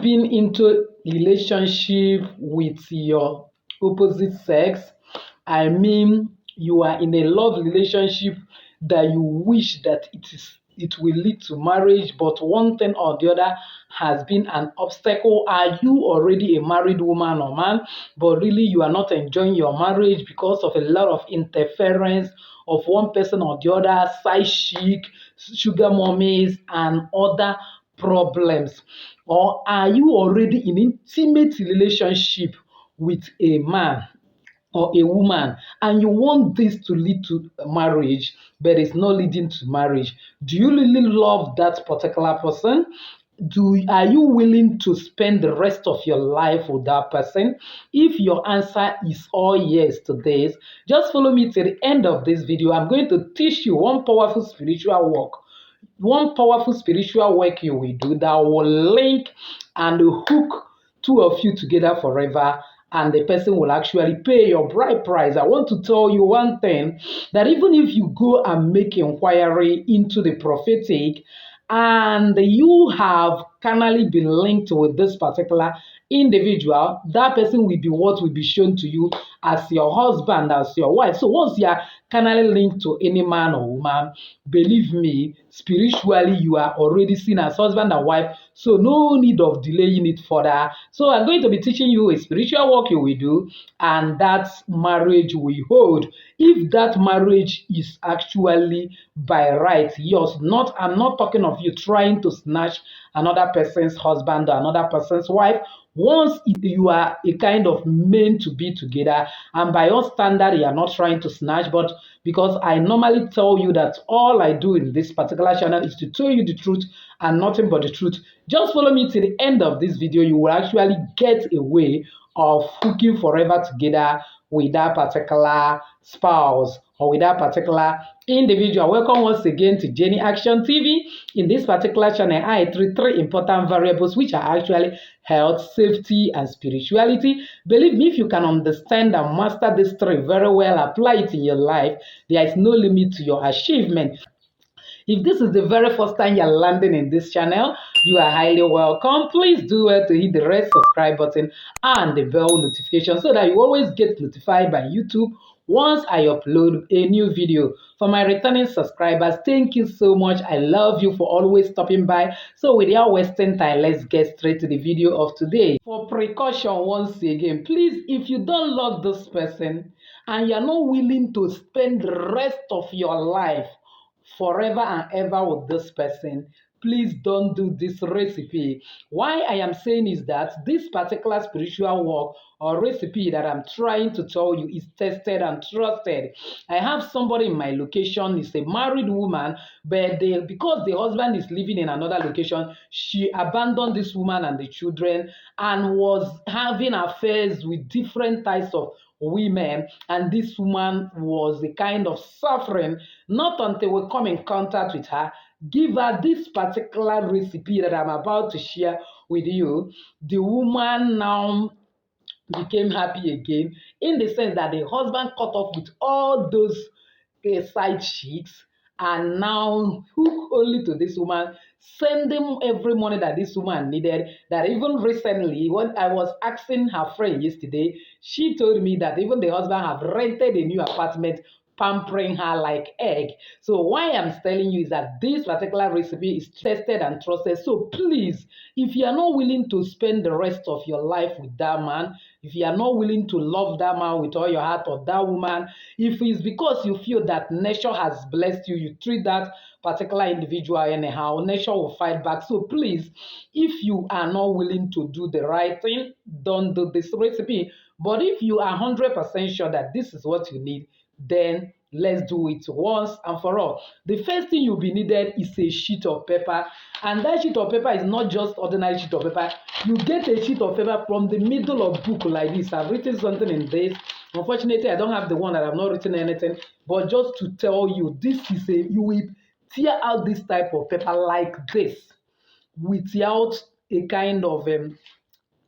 been into relationship with your opposite sex? I mean, you are in a love relationship that you wish that it will lead to marriage, but one thing or the other has been an obstacle. Are you already a married woman or man, but really you are not enjoying your marriage because of a lot of interference of one person or the other, side chick, sugar mummies, and other problems? Or are you already in intimate relationship with a man or a woman and you want this to lead to marriage, but it's not leading to marriage? Do you really love that particular person? Are you willing to spend the rest of your life with that person? If your answer is all yes to this, just follow me to the end of this video. I'm going to teach you one powerful spiritual work you will do that will link and hook two of you together forever, and the person will actually pay your bride price. I want to tell you one thing, that even if you go and make inquiry into the prophetic and you have carnally been linked with this particular individual, that person will be what will be shown to you as your husband, as your wife. So once you are carnally linked to any man or woman, believe me, spiritually you are already seen as husband and wife, so no need of delaying it further. So I'm going to be teaching you a spiritual work you will do, and that marriage will hold. If that marriage is actually by right, yours, I'm not talking of you trying to snatch another person's husband or another person's wife. Once you are a kind of meant to be together, and by your standard, you are not trying to snatch, but because I normally tell you that all I do in this particular channel is to tell you the truth and nothing but the truth. Just follow me to the end of this video. You will actually get a way of hooking forever together with that particular spouse or with that particular individual. Welcome once again to Jenny Action TV. In this particular channel, I treat three important variables, which are actually health, safety, and spirituality. Believe me, if you can understand and master these three very well, apply it in your life, there is no limit to your achievement. If this is the very first time you're landing in this channel, you are highly welcome. Please do well to hit the red subscribe button and the bell notification so that you always get notified by YouTube once I upload a new video. For my returning subscribers, thank you so much. I love you for always stopping by. So without wasting time, let's get straight to the video of today. For precaution, once again, please, if you don't love this person and you're not willing to spend the rest of your life forever and ever with this person, please don't do this recipe. Why I am saying is that this particular spiritual work or recipe that I'm trying to tell you is tested and trusted. I have somebody in my location, is a married woman, but because the husband is living in another location, she abandoned this woman and the children and was having affairs with different types of women, and this woman was a kind of suffering. Not until we come in contact with her, give her this particular recipe that I'm about to share with you, the woman now became happy again, in the sense that the husband cut off with all those side chicks and now hook only to this woman, sending every money that this woman needed. That even recently, when I was asking her friend yesterday, she told me that even the husband have rented a new apartment, pampering her like egg. So why I'm telling you is that this particular recipe is tested and trusted. So please, if you are not willing to spend the rest of your life with that man, if you are not willing to love that man with all your heart or that woman, if it's because you feel that nature has blessed you, you treat that particular individual anyhow, nature will fight back. So please, if you are not willing to do the right thing, don't do this recipe. But if you are 100% sure that this is what you need, then let's do it once and for all. The first thing you'll be needed is a sheet of paper, and that sheet of paper is not just ordinary sheet of paper. You get a sheet of paper from the middle of book like this. I've written something in this. Unfortunately, I don't have the one that I've not written anything, but just to tell you, this is you will tear out this type of paper like this without a kind of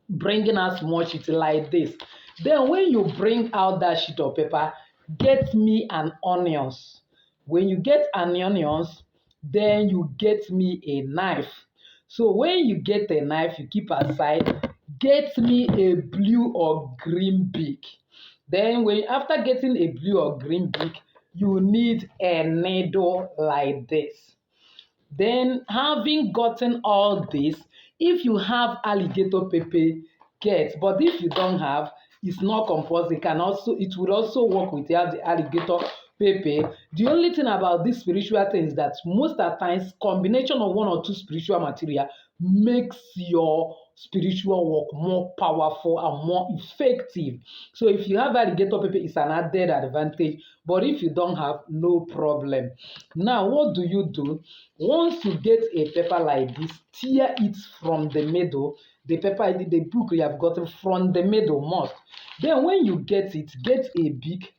bringing out much. It's like this. Then when you bring out that sheet of paper, get me an onions. When you get an onions, then you get me a knife. So when you get a knife, you keep aside, get me a blue or green beak. Then when after getting a blue or green beak, you need a needle like this. Then, having gotten all this, if you have alligator pepper, get. But if you don't have, it's not compulsory. It will also work with the alligator pepper. The only thing about this spiritual thing is that most of the times, combination of one or two spiritual material makes your spiritual work more powerful and more effective. So if you have alligator pepper, it's an added advantage. But if you don't have, no problem. Now, what do you do? Once you get a pepper like this, tear it from the middle. The pepper, the book you have gotten from the middle must. Then when you get it, get a beak,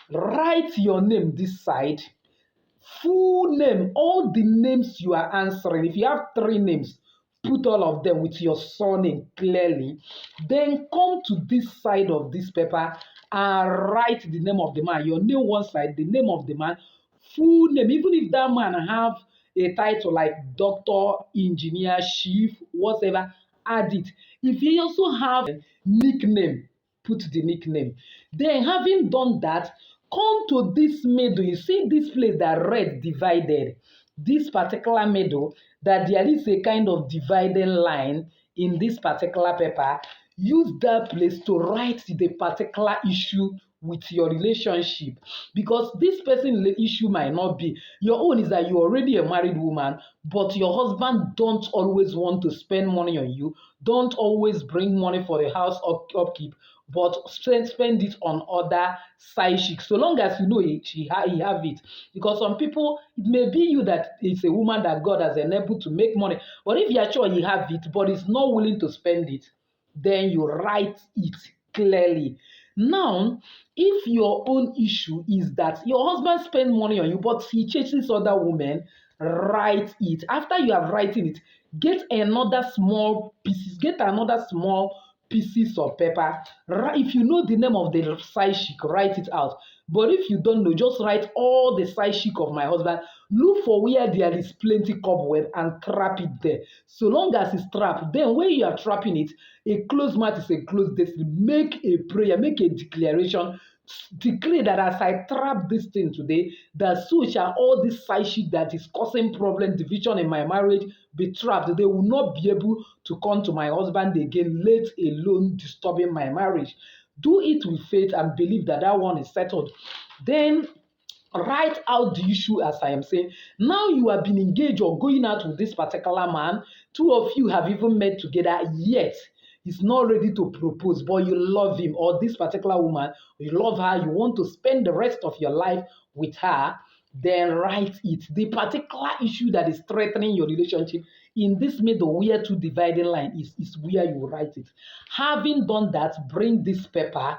write your name this side, full name, all the names you are answering. If you have three names, put all of them with your surname clearly. Then come to this side of this paper and write the name of the man. Your name one side, the name of the man, full name. Even if that man have a title like doctor, engineer, chief, whatever, add it. If you also have a nickname, put the nickname. Then having done that, come to this middle. You see this place that red divided. This particular middle, that there is a kind of dividing line in this particular paper. Use that place to write the particular issue with your relationship, because this person issue might not be your own. Is that you're already a married woman, but your husband don't always want to spend money on you, don't always bring money for the house upkeep, but spend it on other side chicks. So long as you know he have it, because some people, it may be you that is a woman that God has enabled to make money, but if you are sure he have it but is not willing to spend it, then you write it clearly. Now, if your own issue is that your husband spend money on you, but he chases other women, write it. After you have written it, get another small pieces of paper. If you know the name of the side chick, write it out. But if you don't know, just write all the side chick of my husband. Look for where there is plenty cobweb and trap it there. So long as it's trapped, then when you are trapping it, a closed mouth is a closed destiny. Make a prayer, make a declaration, declare that as I trap this thing today, that so shall all this side shit that is causing problem, division in my marriage be trapped. They will not be able to come to my husband again, let alone disturbing my marriage. Do it with faith and believe that that one is settled. Then write out the issue as I am saying. Now you have been engaged or going out with this particular man. Two of you have even met together, yet he's not ready to propose, but you love him, or this particular woman, you love her, you want to spend the rest of your life with her. Then write it. The particular issue that is threatening your relationship in this middle, where two dividing line is where you write it. Having done that, bring this paper,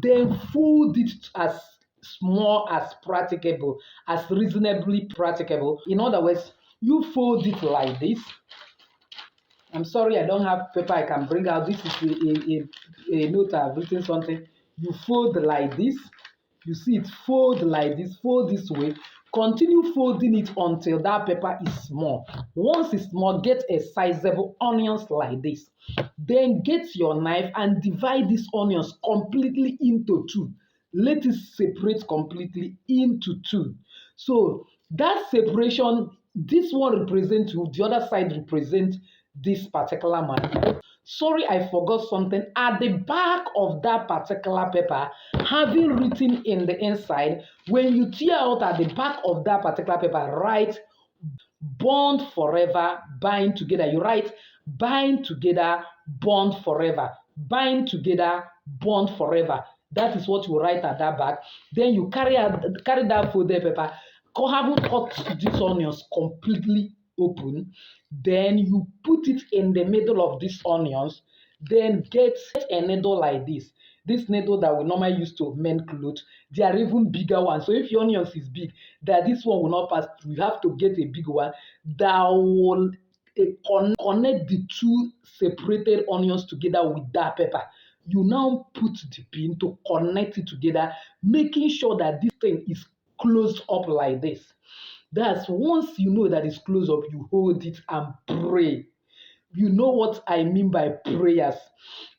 then fold it as small as practicable, as reasonably practicable. In other words, you fold it like this. I'm sorry, I don't have paper I can bring out. This is a note I've written something. You fold like this. You see it, fold like this, fold this way. Continue folding it until that paper is small. Once it's small, get a sizable onions like this. Then get your knife and divide these onions completely into two. Let it separate completely into two. So that separation, this one represents you, the other side represents this particular man. Sorry, I forgot something. At the back of that particular paper, having written in the inside, when you tear out at the back of that particular paper, write bond forever, bind together. You write bind together, bond forever. Bind together, bond forever. That is what you write at that back. Then you carry that folded paper, having cut these onions completely open. Then you put it in the middle of these onions. Then get a needle like this. This needle that we normally use to mend clothes, they are even bigger ones. So if your onions is big, that this one will not pass through. You have to get a big one that will connect the two separated onions together with that pepper. You now put the pin to connect it together, making sure that this thing is closed up like this. That's once you know that it's closed up, you hold it and pray. You know what I mean by prayers.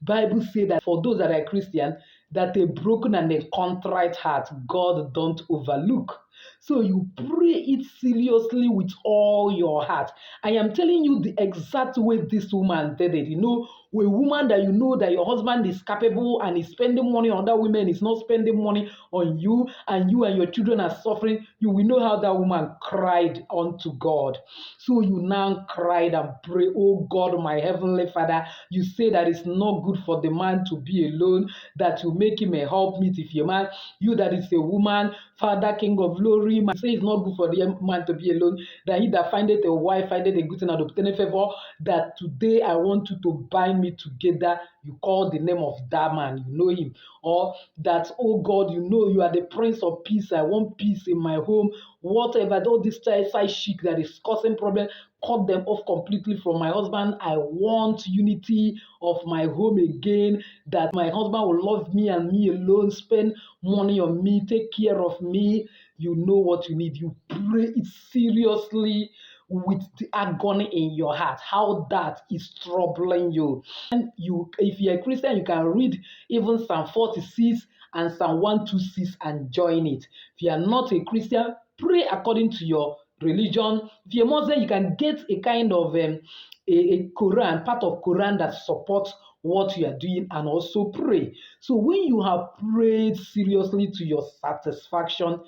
Bible say that for those that are Christian, that a broken and a contrite heart, God don't overlook. So you pray it seriously with all your heart. I am telling you the exact way this woman did it. You know, a woman that you know that your husband is capable and is spending money on other women, is not spending money on you, and you and your children are suffering, you will know how that woman cried unto God. So you now cried and pray, oh God, my heavenly Father, you say that it's not good for the man to be alone, that you make him a helpmeet if you're a man, you that is a woman, Father, King of glory, say it's not good for the man to be alone, that he that findeth a wife findeth a good thing and obtaineth favor, that today I want you to bind me together. You call the name of that man, you know him. Or that, oh God, you know you are the Prince of Peace. I want peace in my home. Whatever, all this side chic that is causing problem, cut them off completely from my husband. I want unity of my home again, that my husband will love me and me alone, spend money on me, take care of me. You know what you need. You pray it seriously with the agony in your heart, how that is troubling you. And you, if you're a Christian, you can read even Psalm 46 and Psalm 126 and join it. If you are not a Christian, pray according to your religion. If you're Muslim, you can get a kind of a Quran, part of Quran that supports what you are doing, and also pray. So when you have prayed seriously to your satisfaction,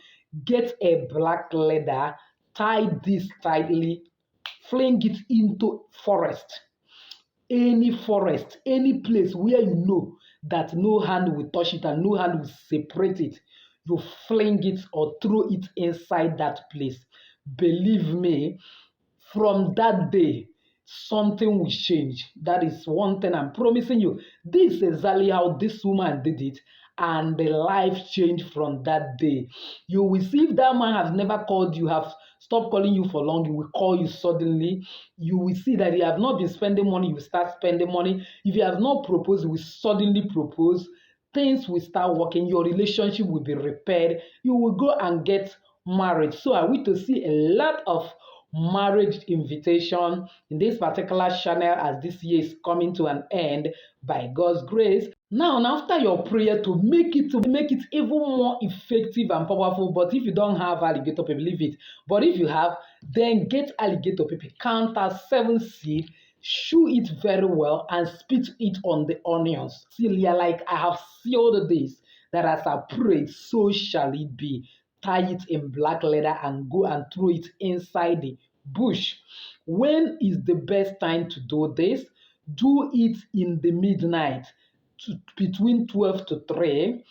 get a black leather, tie this tightly, fling it into forest, any place where you know that no hand will touch it and no hand will separate it. You fling it or throw it inside that place. Believe me, from that day, something will change. That is one thing I'm promising you. This is exactly how this woman did it, and the life changed from that day. You will see if that man has never called you, have stopped calling you for long, he will call you suddenly. You will see that you have not been spending money, you will start spending money. If you have not proposed, he will suddenly propose. Things will start working, your relationship will be repaired, you will go and get married. So are we to see a lot of marriage invitation in this particular channel as this year is coming to an end by God's grace. Now, after your prayer to make it even more effective and powerful, but if you don't have alligator paper, leave it. But if you have, then get alligator paper, count as 7 seed, chew it very well, and spit it on the onions. Till you're like, I have sealed this, that as I prayed, so shall it be. Tie it in black leather and go and throw it inside the bush. When is the best time to do this? Do it in the midnight, between 12 to 3,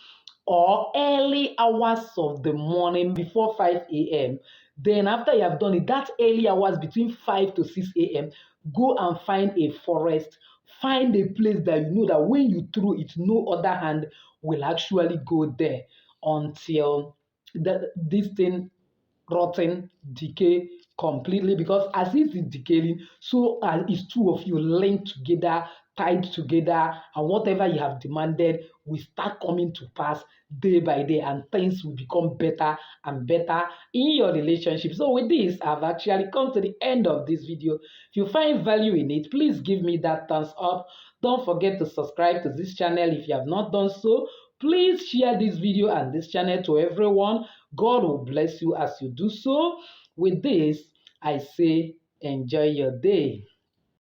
or early hours of the morning before 5 a.m. Then after you have done it, that early hours between 5 to 6 a.m., go and find a forest. Find a place that you know that when you throw it, no other hand will actually go there until this thing rotten, decay completely, because as it is decaying, so is two of you linked together, tied together, and whatever you have demanded will start coming to pass day by day, and things will become better and better in your relationship. So with this, I've actually come to the end of this video. If you find value in it, please give me that thumbs up. Don't forget to subscribe to this channel if you have not done so. Please share this video and this channel to everyone. God will bless you as you do so. With this, I say enjoy your day.